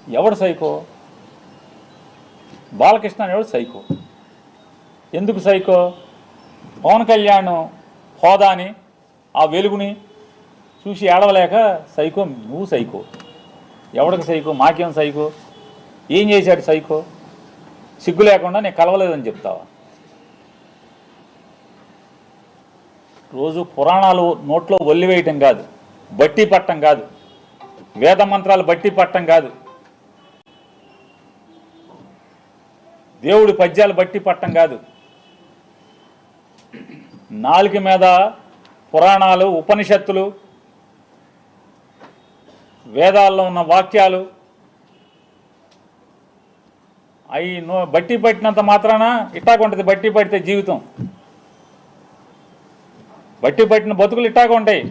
ఎవడు సైకో? బాలకృష్ణ అనేవాడు సైకో. ఎందుకు సైకో? పవన్ కళ్యాణ్ హోదాని ఆ వెలుగుని చూసి ఏడవలేక సైకో. నువ్వు సైకో. ఎవడికి సైకో? మాకేం సైకో? ఏం చేశాడు సైకో? సిగ్గు లేకుండా నేను కలవలేదని చెప్తావా? రోజు పురాణాలు నోట్లో ఒల్లివేయటం కాదు, బట్టి పట్టం కాదు, వేద మంత్రాలు బట్టి పట్టం కాదు, దేవుడి పద్యాలు బట్టి పట్టం కాదు. నాలుక మీద పురాణాలు, ఉపనిషత్తులు, వేదాల్లో ఉన్న వాక్యాలు అవి బట్టి పట్టినంత మాత్రాన ఇట్టాగుంటుంది. బట్టి పడితే జీవితం, బట్టి పట్టిన బతుకులు ఇట్టాగా ఉంటాయి.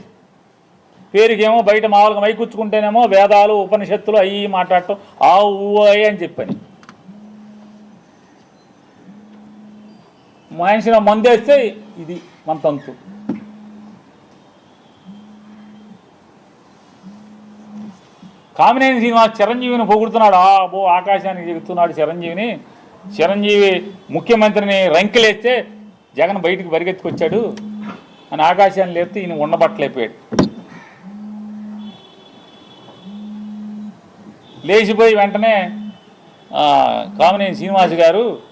పేరుకేమో బయట మామూలుగా మైకూర్చుకుంటేనేమో వేదాలు, ఉపనిషత్తులు అవి మాట్లాడటం ఆ ఊ అని చెప్పని. మనిషిని మందేస్తే ఇది మన తంతు. కామినేని శ్రీనివాస్ చిరంజీవిని పొగుడుతున్నాడు. ఆకాశానికి చెబుతున్నాడు చిరంజీవిని. చిరంజీవి ముఖ్యమంత్రిని రంకెలేస్తే జగన్ బయటికి పరిగెత్తుకొచ్చాడు అని ఆకాశాన్ని లేపితే ఈయన ఉండబట్టలేకపోయాడు. లేచిపోయి వెంటనే కామినేని శ్రీనివాస్ గారు